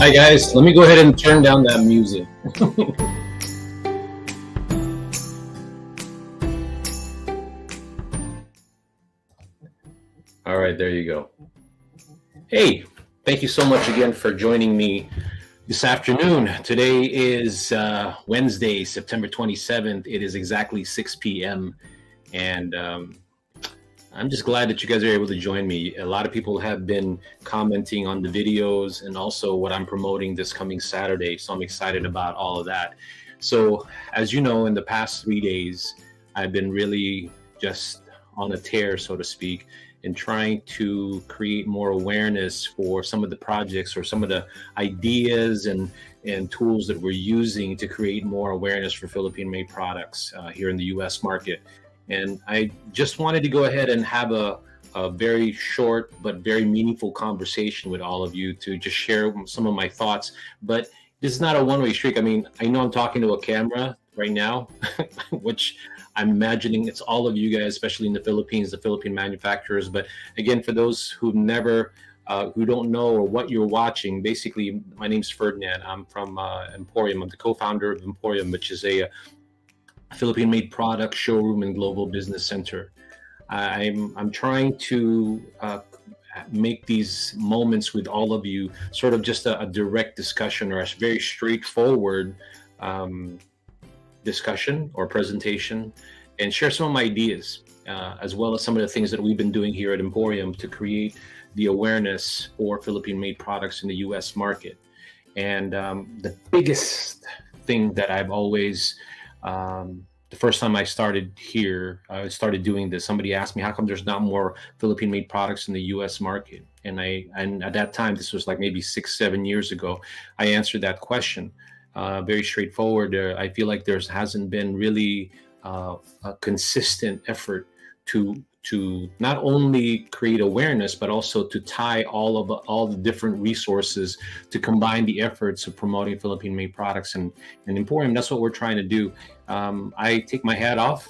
Hi guys, let me go ahead and turn down that music. All right, there you go. Hey, thank you so much again for joining me this afternoon. Today is Wednesday, September 27th. It is exactly 6 p.m. And I'm just glad that you guys are able to join me. A lot of people have been commenting on the videos and also what I'm promoting this coming Saturday. So I'm excited about all of that. So as you know, in the past 3 days, I've been really just on a tear, so to speak, in trying to create more awareness for some of the projects or some of the ideas and tools that we're using to create more awareness for Philippine-made products here in the U.S. market. And I just wanted to go ahead and have a very short but very meaningful conversation with all of you to just share some of my thoughts. But this is not a one-way street. I mean, I know I'm talking to a camera right now, which I'm imagining it's all of you guys, especially in the Philippines, the Philippine manufacturers. But again, for those who don't know or what you're watching, basically, my name's Ferdinand. I'm from EmPHorium. I'm the co-founder of EmPHorium, which is a Philippine-made product showroom and global business center. I'm trying to make these moments with all of you sort of just a direct discussion or a very straightforward discussion or presentation, and share some of my ideas as well as some of the things that we've been doing here at EmPHorium to create the awareness for Philippine-made products in the U.S. market. And the biggest thing that I've always the first time I started here, I started doing this, somebody asked me, how come there's not more Philippine-made products in the U.S. market? And at that time, this was like maybe 6-7 years ago, I answered that question very straightforward. I feel like there hasn't been really a consistent effort to not only create awareness, but also to tie all the different resources to combine the efforts of promoting Philippine-made products. And EmPHorium, that's what we're trying to do. I take my hat off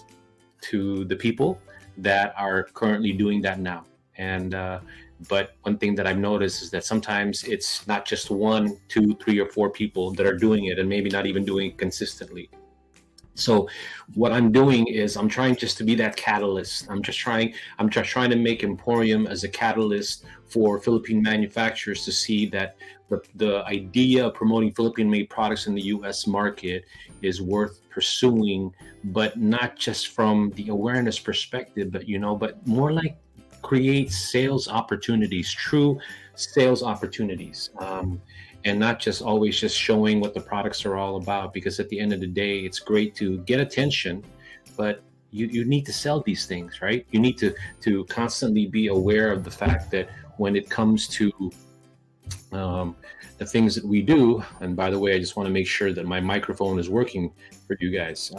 to the people that are currently doing that now. And but one thing that I've noticed is that sometimes it's not just 1, 2, 3, or 4 people that are doing it, and maybe not even doing it consistently. So what I'm doing is I'm trying just to be that catalyst. I'm just trying to make EmPHorium as a catalyst for Philippine manufacturers to see that the idea of promoting Philippine-made products in the U.S. market is worth pursuing, but not just from the awareness perspective, but more like create sales opportunities, true sales opportunities. And not just always just showing what the products are all about, because at the end of the day, it's great to get attention, but you need to sell these things, right? You need to constantly be aware of the fact that when it comes to the things that we do, and by the way, I just want to make sure that my microphone is working for you guys.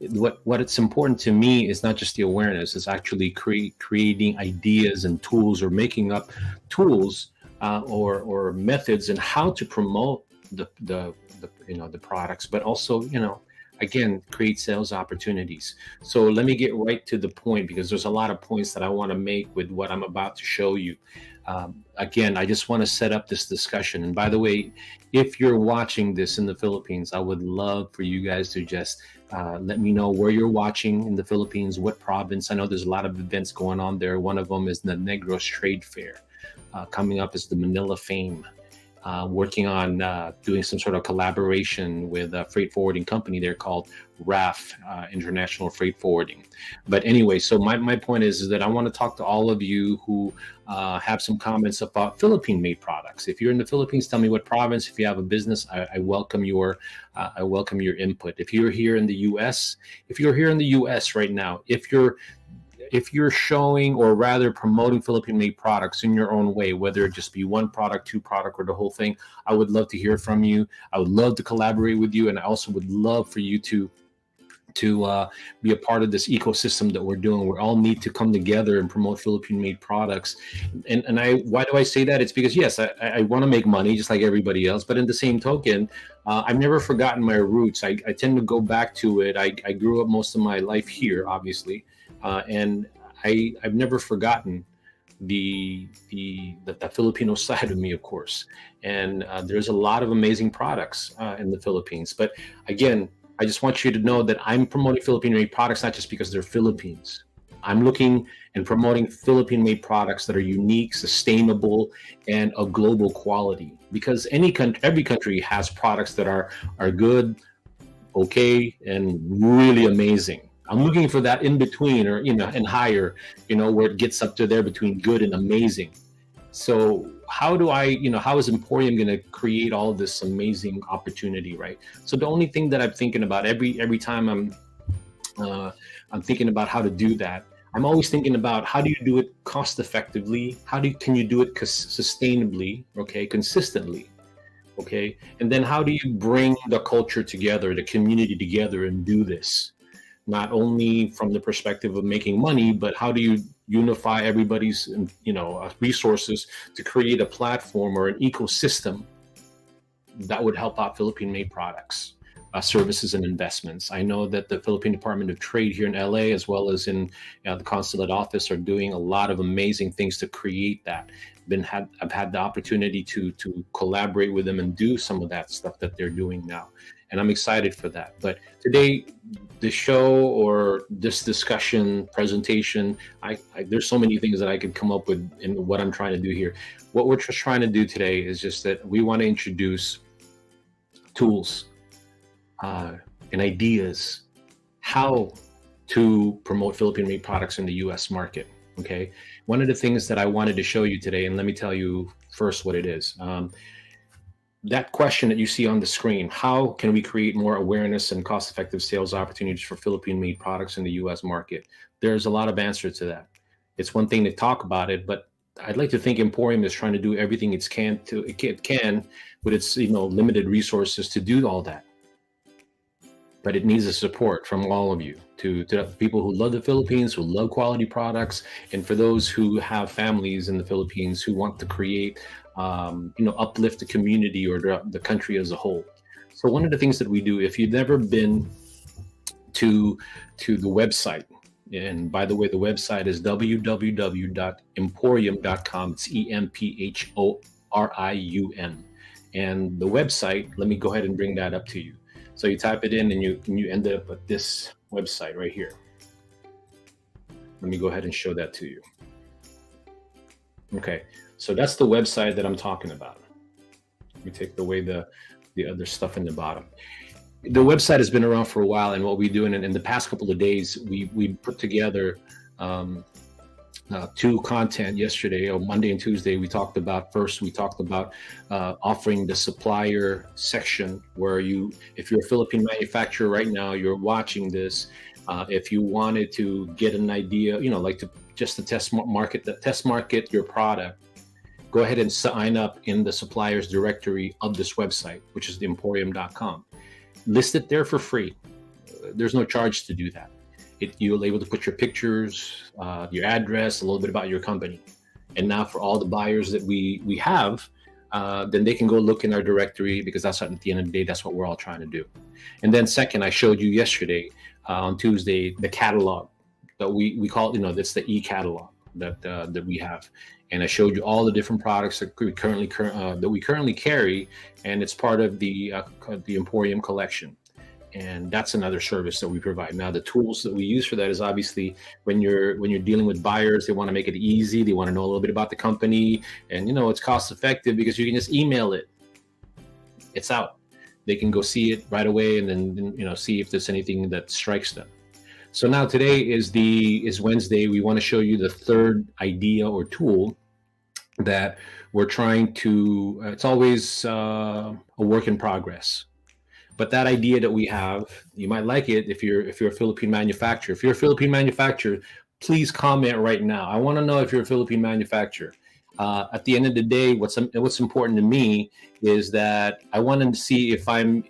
What it's important to me is not just the awareness, it's actually creating ideas and tools, or making up tools or methods and how to promote the products, but also again, create sales opportunities. So let me get right to the point, because there's a lot of points that I want to make with what I'm about to show you. Again, I just want to set up this discussion. And by the way, if you're watching this in the Philippines, I would love for you guys to just let me know where you're watching in the Philippines, what province. I know there's a lot of events going on there. One of them is the Negros Trade Fair. Coming up is the Manila Fame, working on doing some sort of collaboration with a freight forwarding company there called RAF, International Freight Forwarding. But anyway, so my point is that I want to talk to all of you who have some comments about Philippine-made products. If you're in the Philippines, tell me what province. If you have a business, I welcome your input. If you're here in the U.S., right now, if you're showing, or rather promoting, Philippine-made products in your own way, whether it just be one product, 2 product, or the whole thing, I would love to hear from you. I would love to collaborate with you, and I also would love for you to be a part of this ecosystem that we're doing. We all need to come together and promote Philippine-made products. And why do I say that? It's because, yes, I want to make money just like everybody else, but in the same token, I've never forgotten my roots. I tend to go back to it. I grew up most of my life here, obviously. And I've never forgotten the Filipino side of me, of course. And there's a lot of amazing products in the Philippines. But again, I just want you to know that I'm promoting Philippine-made products not just because they're Philippines. I'm looking and promoting Philippine-made products that are unique, sustainable, and of global quality. Because every country has products that are good, okay, and really amazing. I'm looking for that in between, or and higher, where it gets up to there between good and amazing. So how do how is EmPHorium going to create all this amazing opportunity, right? So the only thing that I'm thinking about every time I'm thinking about how to do that, I'm always thinking about how do you do it cost effectively? Can you do it sustainably? Okay, consistently. Okay, and then how do you bring the culture together, the community together, and do this? Not only from the perspective of making money, but how do you unify everybody's resources to create a platform or an ecosystem that would help out Philippine-made products, services, and investments. I know that the Philippine Department of Trade here in LA, as well as in the consulate office, are doing a lot of amazing things to create that. I've had the opportunity to collaborate with them and do some of that stuff that they're doing now, and I'm excited for that. But today, the show or this discussion presentation, there's so many things that I could come up with in what I'm trying to do here. What we're just trying to do today is just that we want to introduce tools and ideas how to promote Philippine-made products in the U.S. market. Okay, one of the things that I wanted to show you today, and let me tell you first what it is. That question that you see on the screen, how can we create more awareness and cost-effective sales opportunities for Philippine-made products in the U.S. market? There's a lot of answers to that. It's one thing to talk about it, but I'd like to think EmPHorium is trying to do everything it can with its limited resources to do all that. But it needs the support from all of you, to the people who love the Philippines, who love quality products, and for those who have families in the Philippines who want to create, uplift the community or the country as a whole. So one of the things that we do, if you've never been to the website, and by the way, the website is www.emphorium.com. It's EmPHorium. And the website, let me go ahead and bring that up to you. So you type it in and you end up at this website right here. Let me go ahead and show that to you. Okay, so that's the website that I'm talking about. Let me take away the other stuff in the bottom. The website has been around for a while, and what we do in the past couple of days, we put together two content yesterday, or Monday and Tuesday. We talked about offering the supplier section where if you're a Philippine manufacturer right now, you're watching this, if you wanted to get an idea, like to test market your product, go ahead and sign up in the suppliers directory of this website, which is the EmPHorium.com. List it there for free. There's no charge to do that. You're able to put your pictures, your address, a little bit about your company. And now for all the buyers that we have, then they can go look in our directory, because that's at the end of the day, that's what we're all trying to do. And then second, I showed you yesterday on Tuesday, the catalog that we call, that's the e-catalog that we have. And I showed you all the different products that we currently carry, and it's part of the EmPHorium collection. And that's another service that we provide. Now, the tools that we use for that is obviously when you're dealing with buyers, they want to make it easy. They want to know a little bit about the company, and it's cost effective because you can just email it. It's out. They can go see it right away, and then see if there's anything that strikes them. So now today is Wednesday. We want to show you the third idea or tool that we're trying to. It's always a work in progress. But that idea that we have, you might like it if you're a Philippine manufacturer. If you're a Philippine manufacturer, please comment right now. I want to know if you're a Philippine manufacturer. At the end of the day, what's important to me is that I want to see if I'm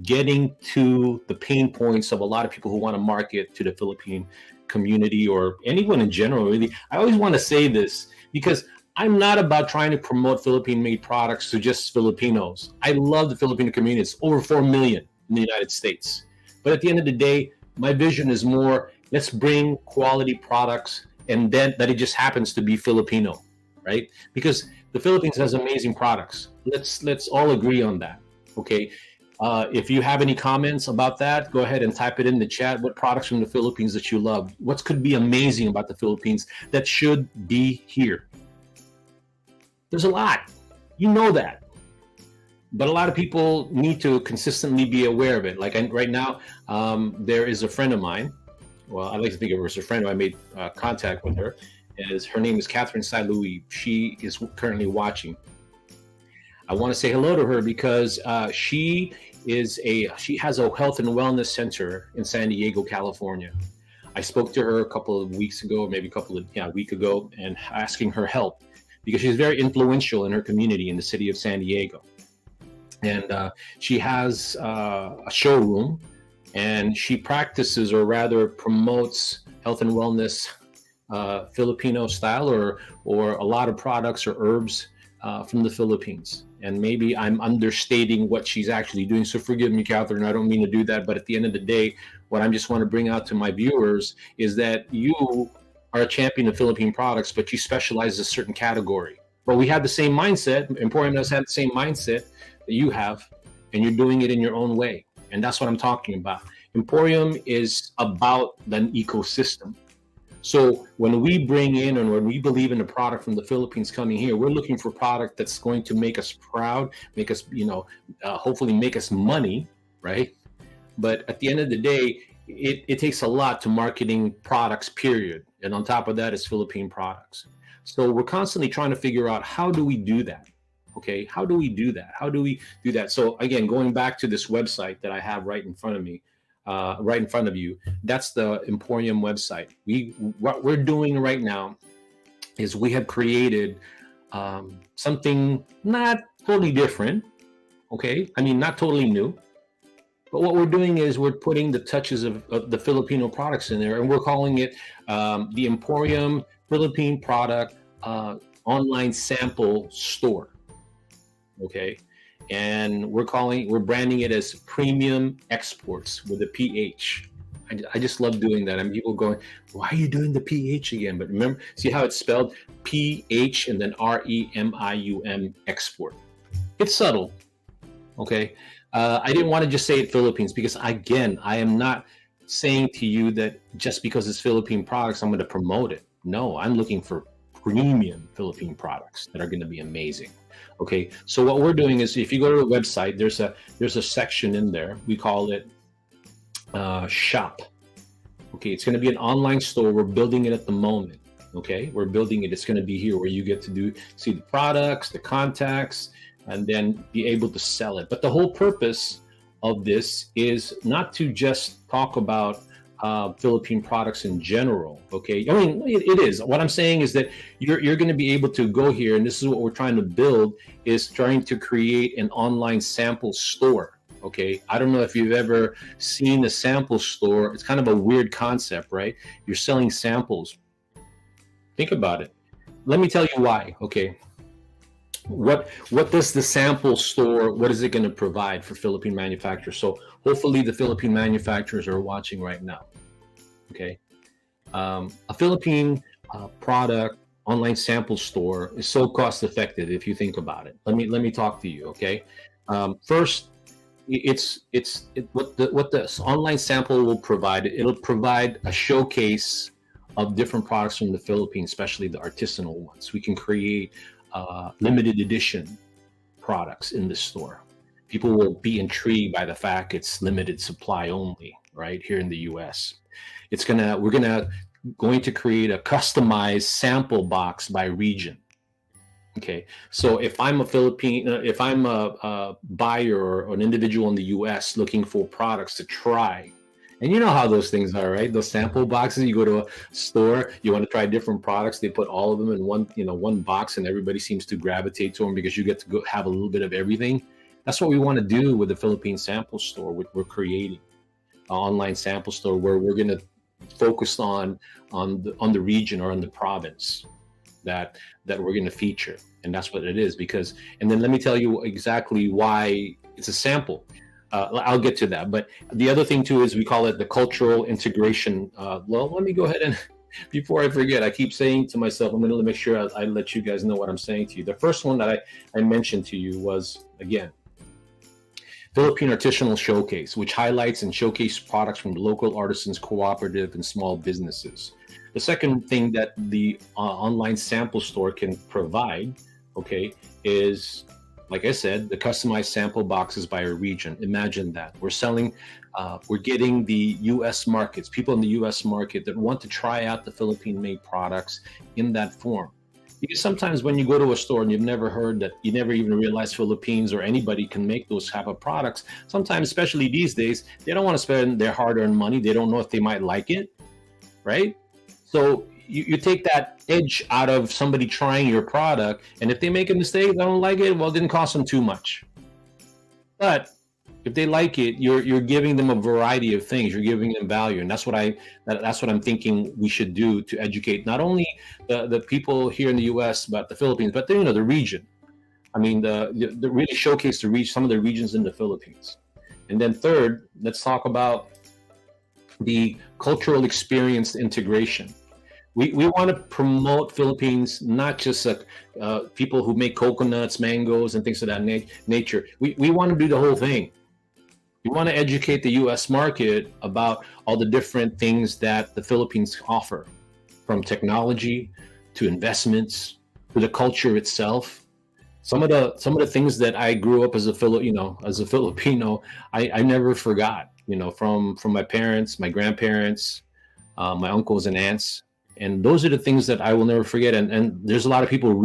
getting to the pain points of a lot of people who want to market to the Philippine community, or anyone in general, really. I always want to say this because I'm not about trying to promote Philippine-made products to just Filipinos. I love the Filipino community. It's over 4 million in the United States. But at the end of the day, my vision is more, let's bring quality products and then that it just happens to be Filipino, right? Because the Philippines has amazing products. Let's all agree on that. Okay. If you have any comments about that, go ahead and type it in the chat. What products from the Philippines that you love? What could be amazing about the Philippines that should be here? There's a lot. You know that. But a lot of people need to consistently be aware of it. Like right now, there is a friend of mine. Well, I like to think of her as a friend. I made contact with her. Her name is Catherine Louis. She is currently watching. I want to say hello to her because she has a health and wellness center in San Diego, California. I spoke to her a couple of weeks ago, maybe a week ago, and asking her help because she's very influential in her community in the city of San Diego. And she has a showroom, and she practices, or rather promotes, health and wellness Filipino style, or a lot of products or herbs from the Philippines. And maybe I'm understating what she's actually doing, so forgive me, Catherine. I don't mean to do that, but at the end of the day, what I just want to bring out to my viewers is that you are a champion of Philippine products, but you specialize in a certain category. But we have the same mindset. EmPHorium does have the same mindset that you have, and you're doing it in your own way. And that's what I'm talking about. EmPHorium is about an ecosystem. So when we bring in, and when we believe in a product from the Philippines coming here, we're looking for product that's going to make us proud, make us, hopefully make us money, right? But at the end of the day, it takes a lot to marketing products, period. And on top of that is Philippine products. So we're constantly trying to figure out, how do we do that? Okay, how do we do that? How do we do that? So again, going back to this website that I have right in front of me, right in front of you, that's the EmPHorium website. What we're doing right now is we have created something not totally different. Okay, I mean, not totally new. But what we're doing is we're putting the touches of the Filipino products in there, and we're calling it the EmPHorium Philippine Product Online Sample Store. Okay, and we're branding it as PHremium Exports with a PH. I just love doing that. And people going, why are you doing the PH again? But remember, see how it's spelled? PH and then REMIUM Export. It's subtle. Okay. I didn't want to just say it Philippines because, again, I am not saying to you that just because it's Philippine products, I'm going to promote it. No, I'm looking for premium Philippine products that are going to be amazing. Okay, so what we're doing is, if you go to the website, there's a section in there. We call it shop. Okay, it's going to be an online store. We're building it at the moment. Okay, we're building it. It's going to be here where you get to see the products, the contacts, and then be able to sell it. But the whole purpose of this is not to just talk about Philippine products in general. Okay, I mean, it is. What I'm saying is that you're going to be able to go here, and this is what we're trying to build, is trying to create an online sample store. Okay, I don't know if you've ever seen a sample store. It's kind of a weird concept, right? You're selling samples. Think about it. Let me tell you why. Okay, what does the sample store, what is it going to provide for Philippine manufacturers? So hopefully the Philippine manufacturers are watching right now. Okay, a Philippine product online sample store is so cost effective if you think about it. Let me talk to you. Okay, first, what the online sample will provide. It'll provide a showcase of different products from the Philippines, especially the artisanal ones. We can create limited edition products in the store. People will be intrigued by the fact it's limited supply only, right here in the U.S. We're going to create a customized sample box by region. Okay, so if I'm a buyer or an individual in the U.S. looking for products to try, and you know how those things are, right? Those sample boxes, you go to a store, you want to try different products, they put all of them in one box, and everybody seems to gravitate to them because you get to go have a little bit of everything. That's what we want to do with the Philippine sample store. We're creating an online sample store where we're going to focus on the region or on the province that we're going to feature, and that's what it is. And then let me tell you exactly why it's a sample. I'll get to that. But the other thing too is we call it the cultural integration. Well, let me go ahead and Before I forget, I keep saying to myself, I'm going to make sure I let you guys know what I'm saying to you. The first one that I mentioned to you was, again, Philippine Artisanal Showcase, which highlights and showcases products from local artisans, cooperative, and small businesses. The second thing that the online sample store can provide, okay, is, like I said, the customized sample boxes by a region. Imagine that. We're getting the U.S. markets, people in the U.S. market that want to try out the Philippine-made products in that form. Because sometimes when you go to a store and you've never heard that, you never even realize Philippines or anybody can make those type of products. Sometimes, especially these days, they don't want to spend their hard-earned money. They don't know if they might like it, right? So you take that edge out of somebody trying your product, and if they make a mistake, they don't like it, well, it didn't cost them too much. But if they like it, you're giving them a variety of things. You're giving them value, and that's what I'm thinking we should do to educate not only the people here in the U.S. but the Philippines, but the region. I mean, the really showcase some of the regions in the Philippines. And then third, let's talk about the cultural experience integration. We want to promote Philippines, not just people who make coconuts, mangoes, and things of that nature. We want to do the whole thing. We want to educate the U.S. market about all the different things that the Philippines offer, from technology to investments to the culture itself. Some of the things that I grew up as a Filipino, I never forgot. From my parents, my grandparents, my uncles and aunts. And those are the things that I will never forget. And there's a lot of people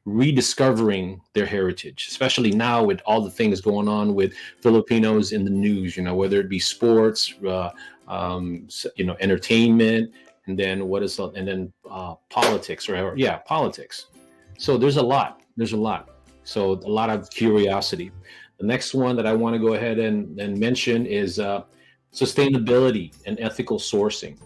rediscovering their heritage, especially now with all the things going on with Filipinos in the news, whether it be sports, entertainment, and then politics, politics. So there's a lot. So a lot of curiosity. The next one that I want to go ahead and mention is sustainability and ethical sourcing.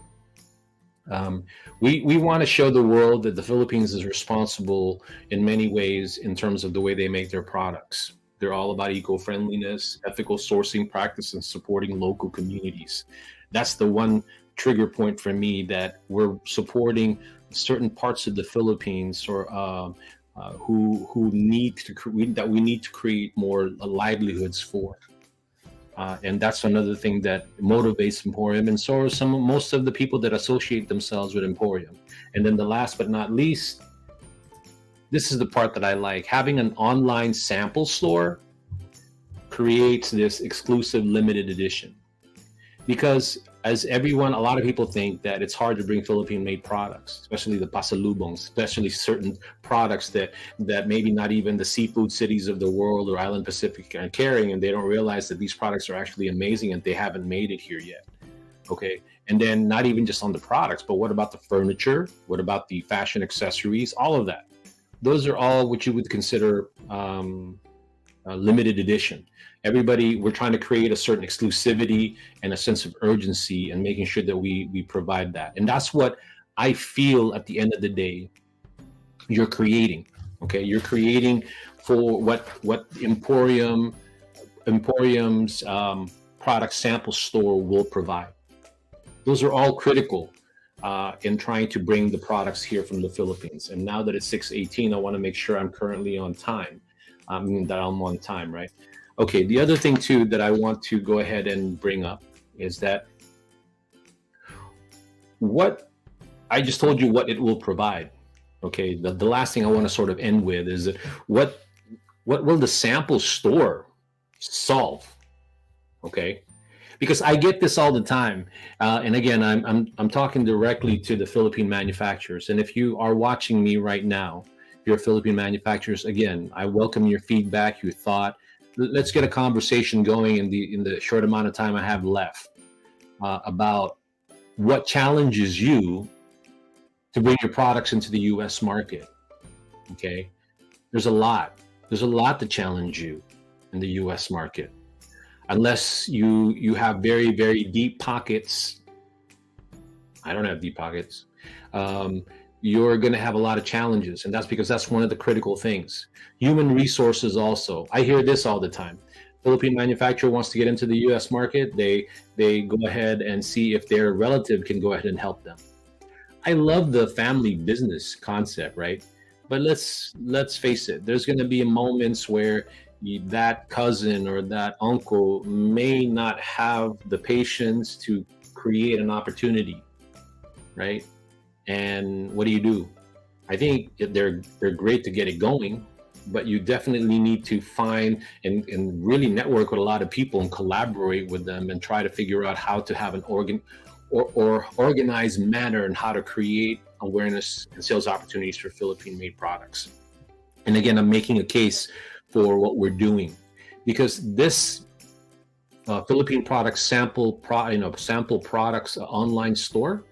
We want to show the world that the Philippines is responsible in many ways in terms of the way they make their products. They're all about eco-friendliness, ethical sourcing practice, and supporting local communities. That's the one trigger point for me, that we're supporting certain parts of the Philippines or who need to that we need to create more livelihoods for. And that's another thing that motivates EmPHorium, and so are most of the people that associate themselves with EmPHorium. And then the last but not least, this is the part that I like. Having an online sample store creates this exclusive limited edition. Because a lot of people think that it's hard to bring Philippine-made products, especially the pasalubongs, especially certain products that maybe not even the seafood cities of the world or Island Pacific are carrying, and they don't realize that these products are actually amazing and they haven't made it here yet. Okay, and then not even just on the products, but what about the furniture? What about the fashion accessories? All of that. Those are all what you would consider limited edition. We're trying to create a certain exclusivity and a sense of urgency, and making sure that we provide that. And that's what I feel at the end of the day you're creating. Okay, you're creating for what EmPHorium's product sample store will provide. Those are all critical in trying to bring the products here from the Philippines. And now that it's 6:18, I want to make sure I'm currently on time. That I'm on time, right? Okay, the other thing too that I want to go ahead and bring up is that what I just told you what it will provide. Okay, the last thing I want to sort of end with is that what will the sample store solve? Okay, because I get this all the time, and again, I'm talking directly to the Philippine manufacturers. And if you are watching me right now, if you're Philippine manufacturers, again, I welcome your feedback, your thought. Let's get a conversation going in the short amount of time I have left about what challenges you to bring your products into the U.S. market. Okay, there's a lot to challenge you in the U.S. market, unless you have very, very deep pockets. I don't have deep pockets. You're going to have a lot of challenges, and that's because that's one of the critical things. Human resources also. I hear this all the time. Philippine manufacturer wants to get into the U.S. market. They go ahead and see if their relative can go ahead and help them. I love the family business concept, right? But let's face it. There's going to be moments where that cousin or that uncle may not have the patience to create an opportunity, right? And what do? I think they're great to get it going, but you definitely need to find and really network with a lot of people and collaborate with them and try to figure out how to have an or organized manner and how to create awareness and sales opportunities for Philippine made products. And again, I'm making a case for what we're doing because this Philippine products sample products online store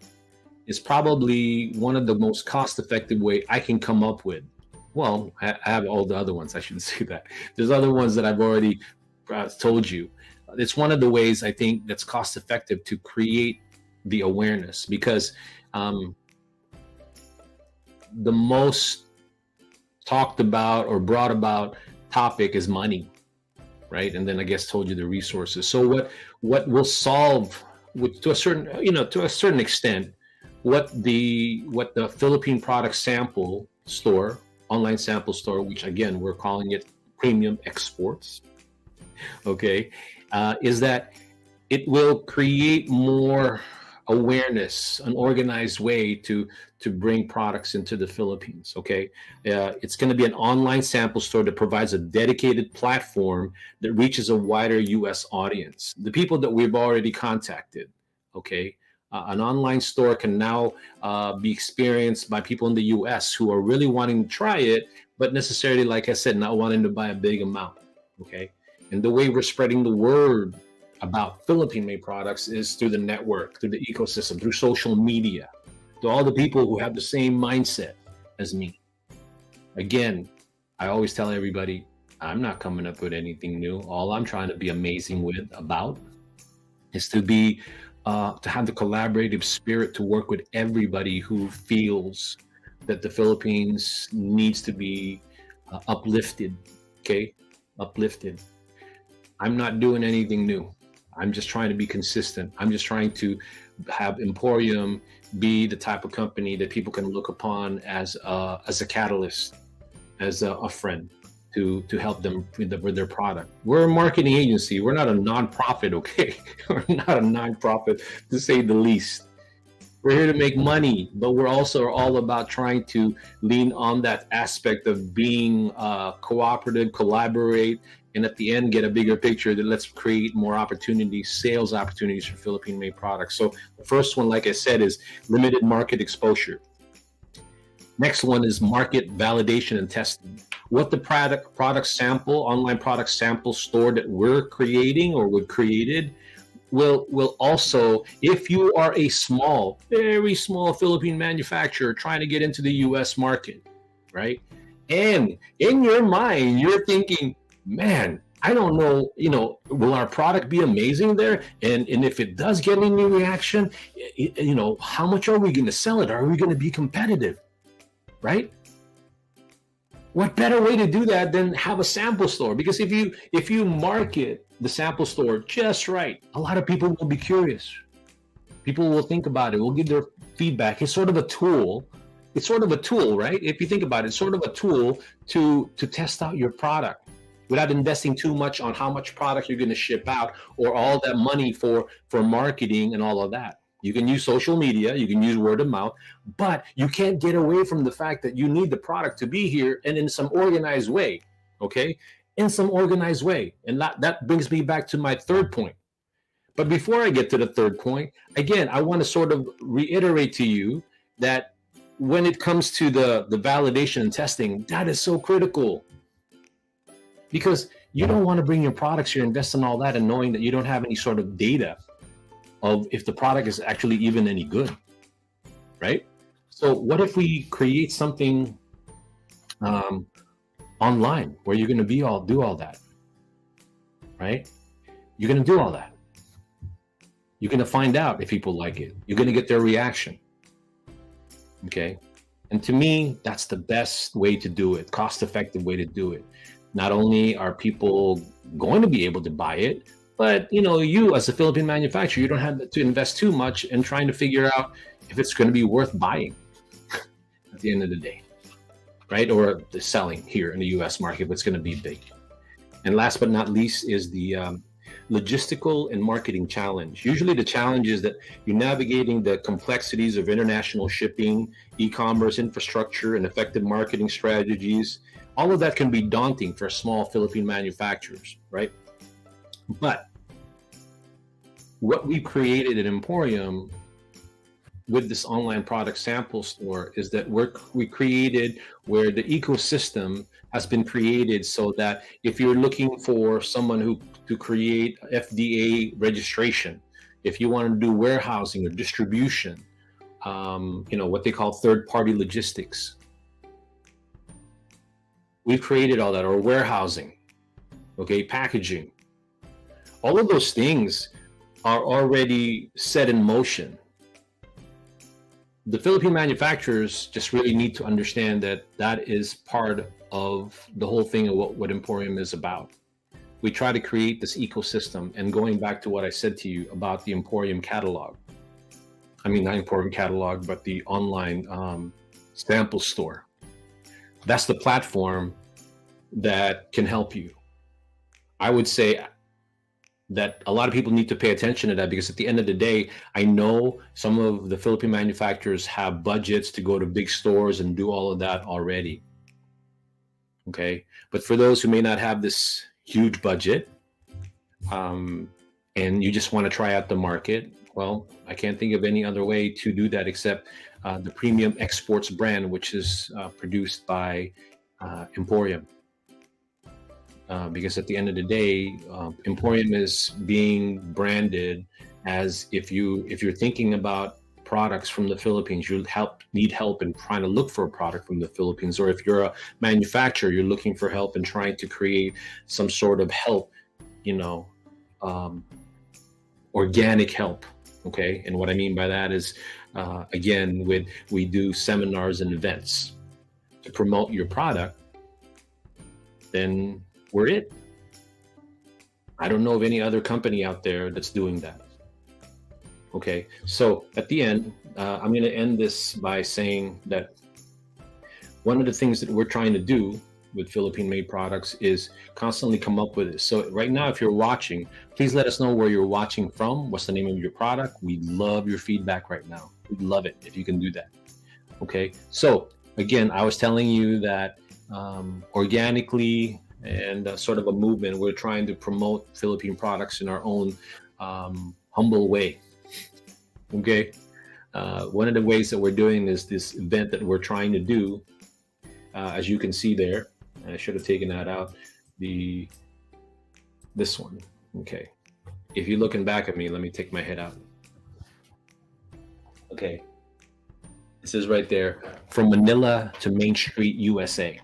is probably one of the most cost-effective way I can come up with. Well, I have all the other ones. I shouldn't say that. There's other ones that I've already told you. It's one of the ways I think that's cost-effective to create the awareness because the most talked about or brought about topic is money, right? And then I guess told you the resources. So what will solve to a certain extent what the Philippine product sample store, online sample store, which again we're calling it PHremium Exports, okay, is that it will create more awareness, an organized way to bring products into the Philippines. Okay, it's going to be an online sample store that provides a dedicated platform that reaches a wider U.S. audience, the people that we've already contacted. Okay, an online store can now be experienced by people in the U.S. who are really wanting to try it, but necessarily, like I said, not wanting to buy a big amount. Okay, and the way we're spreading the word about Philippine-made products is through the network, through the ecosystem, through social media, to all the people who have the same mindset as me. Again, I always tell everybody, I'm not coming up with anything new. All I'm trying to be amazing about is to have the collaborative spirit to work with everybody who feels that the Philippines needs to be uplifted, okay? Uplifted. I'm not doing anything new. I'm just trying to be consistent. I'm just trying to have EmPHorium be the type of company that people can look upon as a catalyst, as a friend to help them with their product. We're a marketing agency. We're not a nonprofit, okay? We're not a nonprofit, to say the least. We're here to make money, but we're also all about trying to lean on that aspect of being cooperative, collaborate, and at the end get a bigger picture that let's create more opportunities, sales opportunities for Philippine-made products. So the first one, like I said, is limited market exposure. Next one is market validation and testing. What the product sample, online product sample store that we're creating or we've created will also, if you are a small, very small Philippine manufacturer trying to get into the US market, right? And in your mind, you're thinking, man, I don't know, will our product be amazing there? And if it does get any reaction, how much are we going to sell it? Are we going to be competitive, right? What better way to do that than have a sample store? Because if you market the sample store just right, a lot of people will be curious. People will think about it, will give their feedback. It's sort of a tool. It's sort of a tool, right? If you think about it, it's sort of a tool to test out your product without investing too much on how much product you're going to ship out or all that money for marketing and all of that. You can use social media, you can use word of mouth, but you can't get away from the fact that you need the product to be here and in some organized way, okay? In some organized way. And that brings me back to my third point. But before I get to the third point, again, I want to sort of reiterate to you that when it comes to the validation and testing, that is so critical. Because you don't want to bring your products here, invest in all that, and knowing that you don't have any sort of data of if the product is actually even any good, right? So what if we create something online where you're going to do all that, right? You're going to do all that. You're going to find out if people like it. You're going to get their reaction, okay? And to me, that's the best way to do it, cost-effective way to do it. Not only are people going to be able to buy it, but you as a Philippine manufacturer, you don't have to invest too much in trying to figure out, if it's going to be worth buying at the end of the day, right? Or the selling here in the US market, if it's going to be big. And last but not least is the logistical and marketing challenge. Usually the challenge is that you're navigating the complexities of international shipping, e-commerce infrastructure, and effective marketing strategies. All of that can be daunting for small Philippine manufacturers, right? But what we created at EmPHorium with this online product sample store is that we created where the ecosystem has been created so that if you're looking for someone to create FDA registration, if you want to do warehousing or distribution, what they call third-party logistics, we've created all that, or warehousing, okay, packaging. All of those things are already set in motion. The Philippine manufacturers just really need to understand that that is part of the whole thing of what EmPHorium is about. We try to create this ecosystem, and going back to what I said to you about the EmPHorium catalog, I mean, not EmPHorium catalog, but the online sample store. That's the platform that can help you. I would say that a lot of people need to pay attention to that, because at the end of the day, I know some of the Philippine manufacturers have budgets to go to big stores and do all of that already. Okay, but for those who may not have this huge budget, and you just want to try out the market, well, I can't think of any other way to do that except the PHremium Exports brand, which is produced by EmPHorium. Because at the end of the day, EmPHorium is being branded as if you're thinking about products from the Philippines, you need help in trying to look for a product from the Philippines, or if you're a manufacturer, you're looking for help in trying to create some sort of help, organic help. Okay, and what I mean by that is, again, we do seminars and events to promote your product, then we're it. I don't know of any other company out there that's doing that. Okay, so at the end, I'm going to end this by saying that one of the things that we're trying to do with Philippine-made products is constantly come up with this. So right now, if you're watching, please let us know where you're watching from. What's the name of your product? We'd love your feedback right now. We'd love it if you can do that. Okay, so again, I was telling you that organically and sort of a movement, we're trying to promote Philippine products in our own humble way. Okay, one of the ways that we're doing is this event that we're trying to do, as you can see there. I should have taken that out. This one. Okay, if you're looking back at me, let me take my head out. Okay, this is right there, from Manila to Main Street, USA.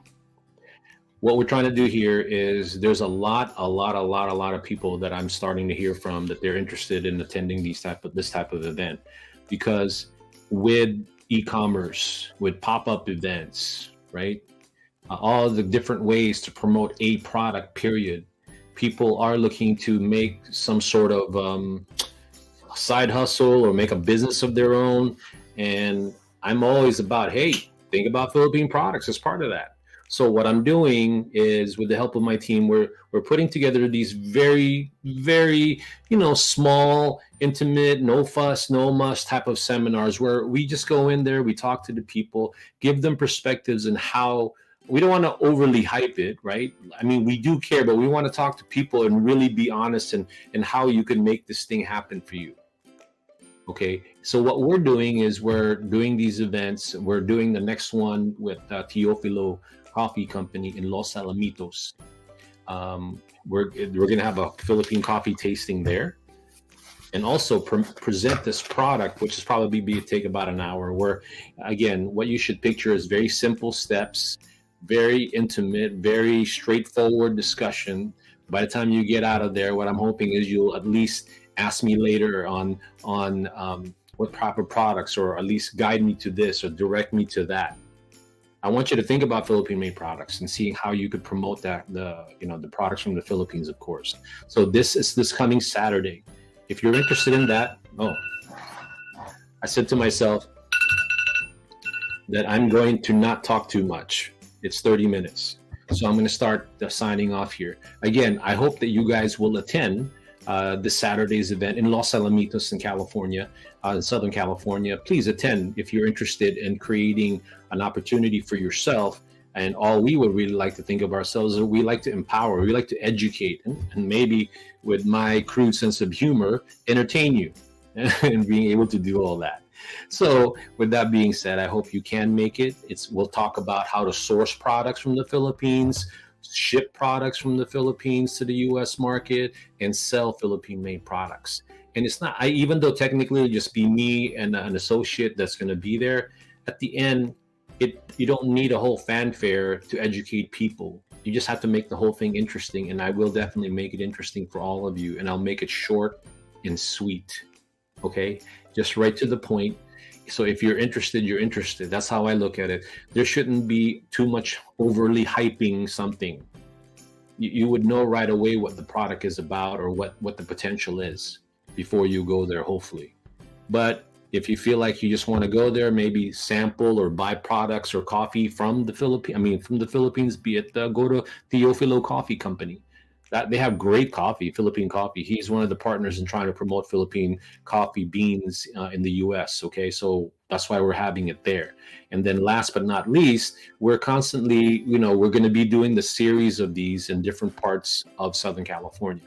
What we're trying to do here is there's a lot of people that I'm starting to hear from that they're interested in attending this type of event, because with e-commerce, with pop-up events, right? All the different ways to promote a product, period. People are looking to make some sort of side hustle or make a business of their own. And I'm always about, hey, think about Philippine products as part of that. So what I'm doing is, with the help of my team, we're putting together these very, very, small, intimate, no fuss, no muss type of seminars where we just go in there, we talk to the people, give them perspectives and how we don't want to overly hype it, right? I mean, we do care, but we want to talk to people and really be honest and how you can make this thing happen for you. Okay, so what we're doing is we're doing these events. We're doing the next one with Teofilo Coffee Company in Los Alamitos. We're going to have a Philippine coffee tasting there, and also present this product, which is probably take about an hour. Where, again, what you should picture is very simple steps, very intimate, very straightforward discussion. By the time you get out of there, what I'm hoping is you'll at least ask me later on what proper products, or at least guide me to this or direct me to that. I want you to think about Philippine-made products and seeing how you could promote that, the products from the Philippines, of course. So this is this coming Saturday. If you're interested in that, I said to myself, that I'm going to not talk too much. It's 30 minutes. So I'm going to start signing off here. Again, I hope that you guys will attend this Saturday's event in Los Alamitos in California, in Southern California. Please attend if you're interested in creating an opportunity for yourself. And all we would really like to think of ourselves is we like to empower, we like to educate, and maybe with my crude sense of humor, entertain you and being able to do all that. So with that being said, I hope you can make it. We'll talk about how to source products from the Philippines, ship products from the Philippines to the US market, and sell Philippine-made products. And it's not, even though technically it'll just be me and an associate that's going to be there, at the end, you don't need a whole fanfare to educate people. You just have to make the whole thing interesting, and I will definitely make it interesting for all of you, and I'll make it short and sweet. Okay, just right to the point. So if you're interested, you're interested. That's how I look at it. There shouldn't be too much overly hyping something. You would know right away what the product is about or what the potential is before you go there, hopefully. But if you feel like you just want to go there, maybe sample or buy products or coffee from the Philippines, be it go to Teofilo Coffee Company. That they have great coffee, Philippine coffee. He's one of the partners in trying to promote Philippine coffee beans in the US. Okay, so that's why we're having it there. And then last but not least, we're constantly, we're going to be doing the series of these in different parts of Southern California.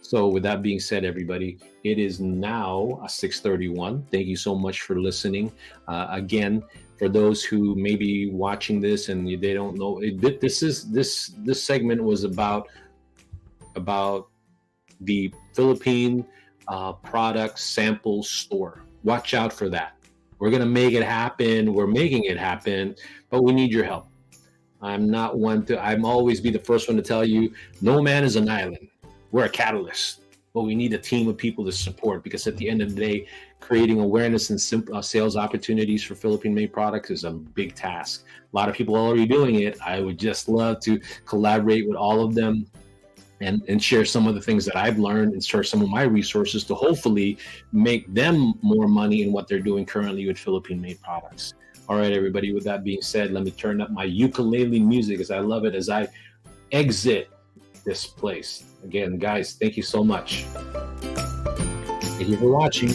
So with that being said, everybody, it is now 6:31. Thank you so much for listening. Again, for those who may be watching this and they don't know, this segment was about the Philippine product sample store. Watch out for that. We're going to make it happen. We're making it happen, but we need your help. I'm always be the first one to tell you, no man is an island. We're a catalyst, but we need a team of people to support, because at the end of the day, creating awareness and sales opportunities for Philippine-made products is a big task. A lot of people are already doing it. I would just love to collaborate with all of them and share some of the things that I've learned and share some of my resources to hopefully make them more money in what they're doing currently with Philippine-made products. All right, everybody, with that being said, let me turn up my ukulele music as I love it as I exit this place. Again, guys, thank you so much. Thank you for watching.